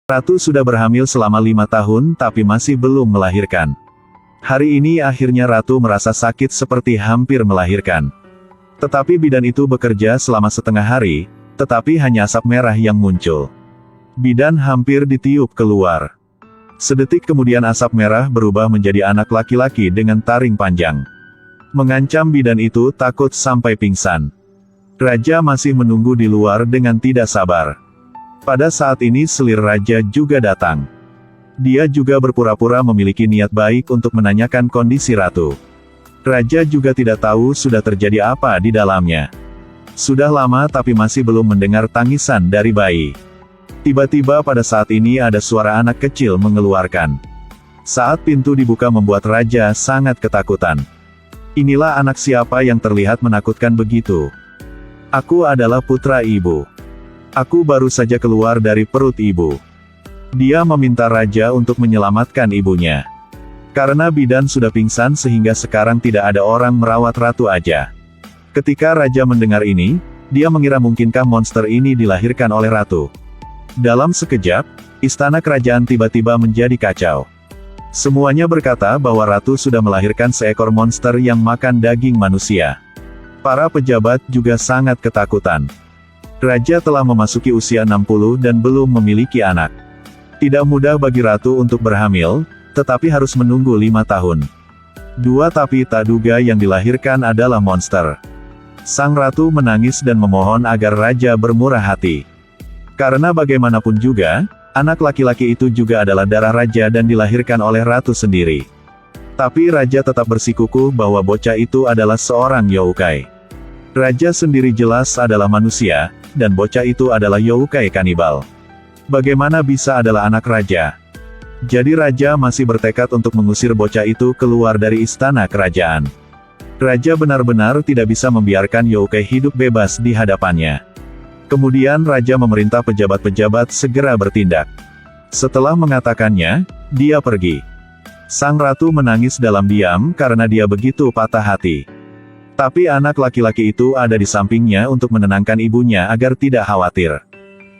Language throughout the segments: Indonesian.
Ratu sudah berhamil selama 5 tahun tapi masih belum melahirkan. Hari ini akhirnya Ratu merasa sakit seperti hampir melahirkan. Tetapi bidan itu bekerja selama setengah hari, tetapi hanya asap merah yang muncul. Bidan hampir ditiup keluar. Sedetik kemudian asap merah berubah menjadi anak laki-laki dengan taring panjang. Mengancam bidan itu takut sampai pingsan. Raja masih menunggu di luar dengan tidak sabar. Pada saat ini selir raja juga datang. Dia juga berpura-pura memiliki niat baik untuk menanyakan kondisi ratu. Raja juga tidak tahu sudah terjadi apa di dalamnya. Sudah lama tapi masih belum mendengar tangisan dari bayi. Tiba-tiba pada saat ini ada suara anak kecil mengeluarkan. Saat pintu dibuka membuat raja sangat ketakutan. Inilah anak siapa yang terlihat menakutkan begitu? Aku adalah putra ibu. Aku baru saja keluar dari perut ibu. Dia meminta raja untuk menyelamatkan ibunya. Karena bidan sudah pingsan sehingga sekarang tidak ada orang merawat ratu aja. Ketika raja mendengar ini, dia mengira mungkinkah monster ini dilahirkan oleh ratu. Dalam sekejap, istana kerajaan tiba-tiba menjadi kacau. Semuanya berkata bahwa ratu sudah melahirkan seekor monster yang makan daging manusia. Para pejabat juga sangat ketakutan. Raja telah memasuki usia 60 dan belum memiliki anak. Tidak mudah bagi ratu untuk berhamil, tetapi harus menunggu 5 tahun. Tapi tak duga yang dilahirkan adalah monster. Sang ratu menangis dan memohon agar raja bermurah hati. Karena bagaimanapun juga, anak laki-laki itu juga adalah darah raja dan dilahirkan oleh ratu sendiri. Tapi raja tetap bersikukuh bahwa bocah itu adalah seorang yokai. Raja sendiri jelas adalah manusia, dan bocah itu adalah yokai kanibal. Bagaimana bisa adalah anak raja? Jadi raja masih bertekad untuk mengusir bocah itu keluar dari istana kerajaan. Raja benar-benar tidak bisa membiarkan yokai hidup bebas di hadapannya. Kemudian raja memerintah pejabat-pejabat segera bertindak. Setelah mengatakannya, dia pergi. Sang ratu menangis dalam diam karena dia begitu patah hati. Tapi anak laki-laki itu ada di sampingnya untuk menenangkan ibunya agar tidak khawatir.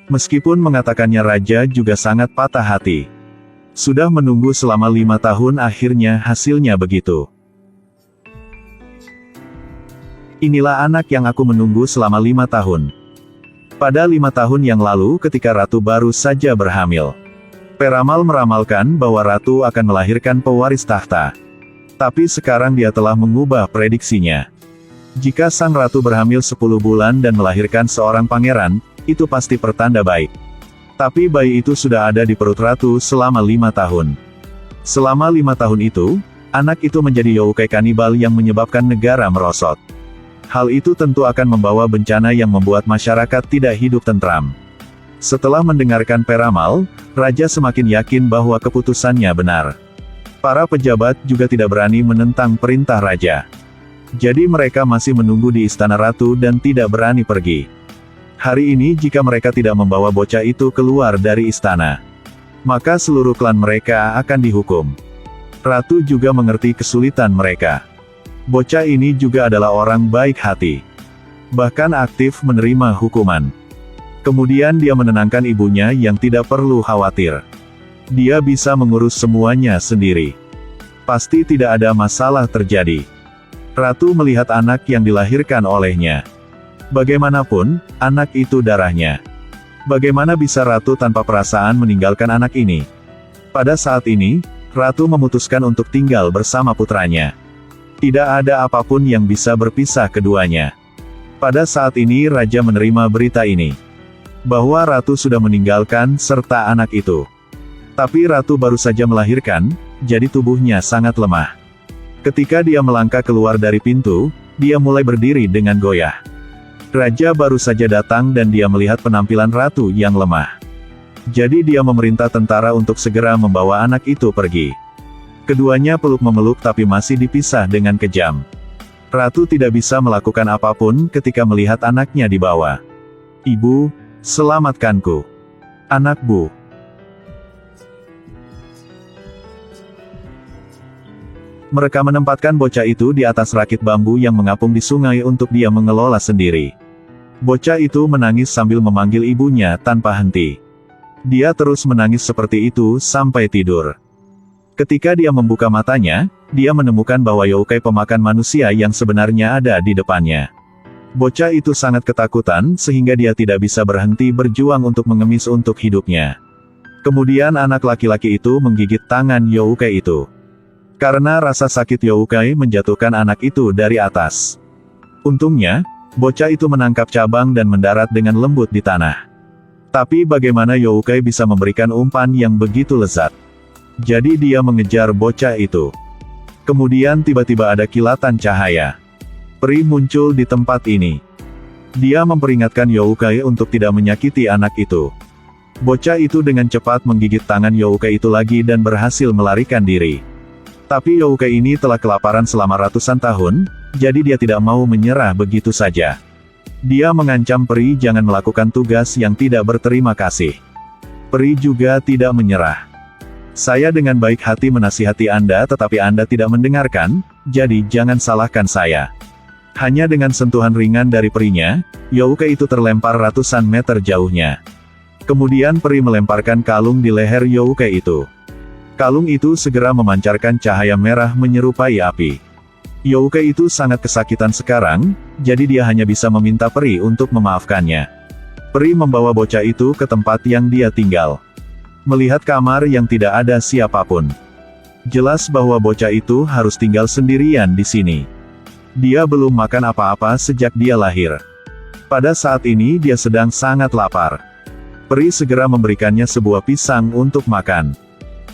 Meskipun mengatakannya raja juga sangat patah hati. Sudah menunggu selama 5 tahun akhirnya hasilnya begitu. Inilah anak yang aku menunggu selama 5 tahun. Pada 5 tahun yang lalu ketika ratu baru saja berhamil. Peramal meramalkan bahwa ratu akan melahirkan pewaris tahta. Tapi sekarang dia telah mengubah prediksinya. Jika sang ratu berhamil 10 bulan dan melahirkan seorang pangeran, itu pasti pertanda baik. Tapi bayi itu sudah ada di perut ratu selama 5 tahun. Selama 5 tahun itu, anak itu menjadi yokai kanibal yang menyebabkan negara merosot. Hal itu tentu akan membawa bencana yang membuat masyarakat tidak hidup tentram. Setelah mendengarkan peramal, raja semakin yakin bahwa keputusannya benar. Para pejabat juga tidak berani menentang perintah raja. Jadi mereka masih menunggu di istana ratu dan tidak berani pergi. Hari ini jika mereka tidak membawa bocah itu keluar dari istana, maka seluruh klan mereka akan dihukum. Ratu juga mengerti kesulitan mereka. Bocah ini juga adalah orang baik hati. Bahkan aktif menerima hukuman. Kemudian dia menenangkan ibunya yang tidak perlu khawatir. Dia bisa mengurus semuanya sendiri. Pasti tidak ada masalah terjadi. Ratu melihat anak yang dilahirkan olehnya. Bagaimanapun, anak itu darahnya. Bagaimana bisa ratu tanpa perasaan meninggalkan anak ini? Pada saat ini, ratu memutuskan untuk tinggal bersama putranya. Tidak ada apapun yang bisa berpisah keduanya. Pada saat ini raja menerima berita ini. Bahwa ratu sudah meninggalkan serta anak itu. Tapi ratu baru saja melahirkan, jadi tubuhnya sangat lemah. Ketika dia melangkah keluar dari pintu, dia mulai berdiri dengan goyah. Raja baru saja datang dan dia melihat penampilan ratu yang lemah. Jadi dia memerintah tentara untuk segera membawa anak itu pergi. Keduanya peluk-memeluk tapi masih dipisah dengan kejam. Ratu tidak bisa melakukan apapun ketika melihat anaknya dibawa. Ibu, selamatkanku. Anakku. Mereka menempatkan bocah itu di atas rakit bambu yang mengapung di sungai untuk dia mengelola sendiri. Bocah itu menangis sambil memanggil ibunya tanpa henti. Dia terus menangis seperti itu sampai tidur. Ketika dia membuka matanya, dia menemukan bahwa yokai pemakan manusia yang sebenarnya ada di depannya. Bocah itu sangat ketakutan sehingga dia tidak bisa berhenti berjuang untuk mengemis untuk hidupnya. Kemudian anak laki-laki itu menggigit tangan yokai itu. Karena rasa sakit yokai menjatuhkan anak itu dari atas. Untungnya, bocah itu menangkap cabang dan mendarat dengan lembut di tanah. Tapi bagaimana yokai bisa memberikan umpan yang begitu lezat? Jadi dia mengejar bocah itu. Kemudian tiba-tiba ada kilatan cahaya. Peri muncul di tempat ini. Dia memperingatkan yokai untuk tidak menyakiti anak itu. Bocah itu dengan cepat menggigit tangan yokai itu lagi dan berhasil melarikan diri. Tapi yokai ini telah kelaparan selama ratusan tahun, jadi dia tidak mau menyerah begitu saja. Dia mengancam peri jangan melakukan tugas yang tidak berterima kasih. Peri juga tidak menyerah. Saya dengan baik hati menasihati Anda tetapi Anda tidak mendengarkan, jadi jangan salahkan saya. Hanya dengan sentuhan ringan dari perinya, yokai itu terlempar ratusan meter jauhnya. Kemudian peri melemparkan kalung di leher yokai itu. Kalung itu segera memancarkan cahaya merah menyerupai api. Yokai itu sangat kesakitan sekarang, jadi dia hanya bisa meminta peri untuk memaafkannya. Peri membawa bocah itu ke tempat yang dia tinggal. Melihat kamar yang tidak ada siapapun. Jelas bahwa bocah itu harus tinggal sendirian di sini. Dia belum makan apa-apa sejak dia lahir. Pada saat ini dia sedang sangat lapar. Peri segera memberikannya sebuah pisang untuk makan.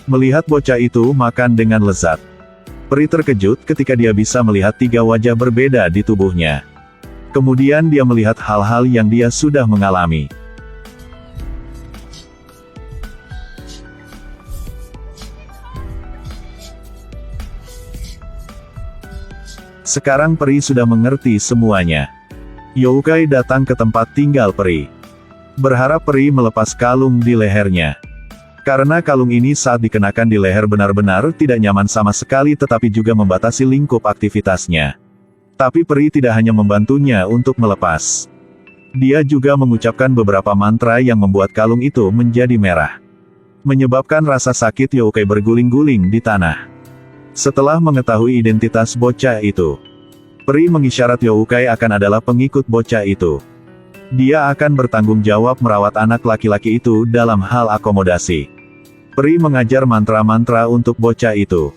Melihat bocah itu makan dengan lezat. Peri terkejut ketika dia bisa melihat 3 wajah berbeda di tubuhnya. Kemudian dia melihat hal-hal yang dia sudah mengalami. Sekarang peri sudah mengerti semuanya. Yokai datang ke tempat tinggal peri. Berharap peri melepas kalung di lehernya. Karena kalung ini saat dikenakan di leher benar-benar tidak nyaman sama sekali tetapi juga membatasi lingkup aktivitasnya. Tapi peri tidak hanya membantunya untuk melepas. Dia juga mengucapkan beberapa mantra yang membuat kalung itu menjadi merah. Menyebabkan rasa sakit yokai berguling-guling di tanah. Setelah mengetahui identitas bocah itu, peri mengisyarat yokai akan adalah pengikut bocah itu. Dia akan bertanggung jawab merawat anak laki-laki itu dalam hal akomodasi. Peri mengajar mantra-mantra untuk bocah itu.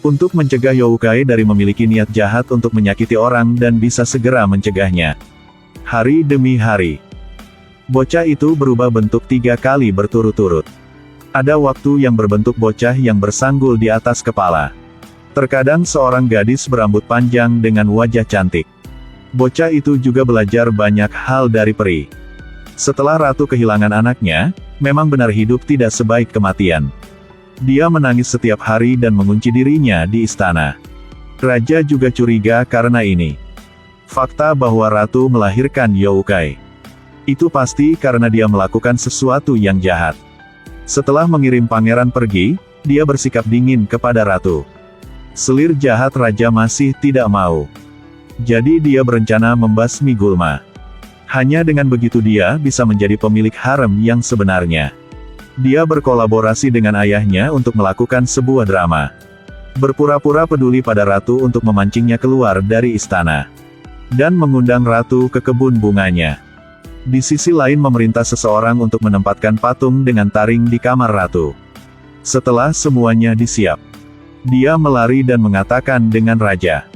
Untuk mencegah yokai dari memiliki niat jahat untuk menyakiti orang dan bisa segera mencegahnya. Hari demi hari. Bocah itu berubah bentuk 3 kali berturut-turut. Ada waktu yang berbentuk bocah yang bersanggul di atas kepala. Terkadang seorang gadis berambut panjang dengan wajah cantik. Bocah itu juga belajar banyak hal dari peri. Setelah ratu kehilangan anaknya, memang benar hidup tidak sebaik kematian. Dia menangis setiap hari dan mengunci dirinya di istana. Raja juga curiga karena ini. Fakta bahwa ratu melahirkan yokai. Itu pasti karena dia melakukan sesuatu yang jahat. Setelah mengirim pangeran pergi, dia bersikap dingin kepada ratu. Selir jahat raja masih tidak mau. Jadi dia berencana membasmi Gulma. Hanya dengan begitu dia bisa menjadi pemilik harem yang sebenarnya. Dia berkolaborasi dengan ayahnya untuk melakukan sebuah drama. Berpura-pura peduli pada ratu untuk memancingnya keluar dari istana. Dan mengundang ratu ke kebun bunganya. Di sisi lain memerintah seseorang untuk menempatkan patung dengan taring di kamar ratu. Setelah semuanya disiap, dia melari dan mengatakan dengan raja.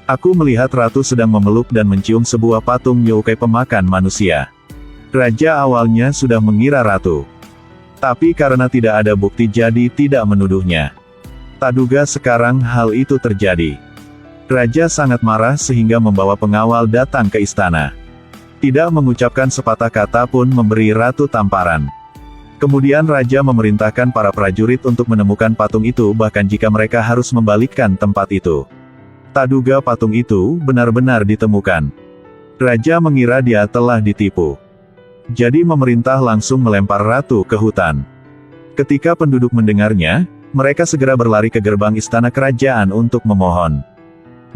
Aku melihat ratu sedang memeluk dan mencium sebuah patung yokai pemakan manusia. Raja awalnya sudah mengira ratu. Tapi karena tidak ada bukti jadi tidak menuduhnya. Tak duga sekarang hal itu terjadi. Raja sangat marah sehingga membawa pengawal datang ke istana. Tidak mengucapkan sepatah kata pun memberi ratu tamparan. Kemudian raja memerintahkan para prajurit untuk menemukan patung itu bahkan jika mereka harus membalikkan tempat itu. Tak duga patung itu benar-benar ditemukan. Raja mengira dia telah ditipu. Jadi memerintah langsung melempar ratu ke hutan. Ketika penduduk mendengarnya, mereka segera berlari ke gerbang istana kerajaan untuk memohon.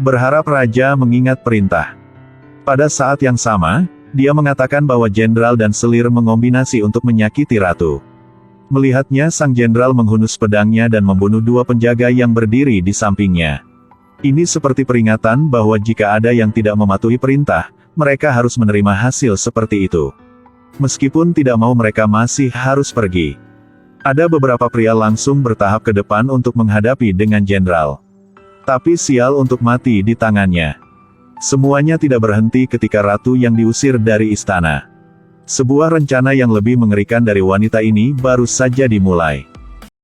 Berharap raja mengingat perintah. Pada saat yang sama, dia mengatakan bahwa jenderal dan selir mengombinasi untuk menyakiti ratu. Melihatnya, sang jenderal menghunus pedangnya dan membunuh dua penjaga yang berdiri di sampingnya. Ini seperti peringatan bahwa jika ada yang tidak mematuhi perintah, mereka harus menerima hasil seperti itu. Meskipun tidak mau, mereka masih harus pergi. Ada beberapa pria langsung bertahap ke depan untuk menghadapi dengan jenderal. Tapi sial untuk mati di tangannya. Semuanya tidak berhenti ketika ratu yang diusir dari istana. Sebuah rencana yang lebih mengerikan dari wanita ini baru saja dimulai.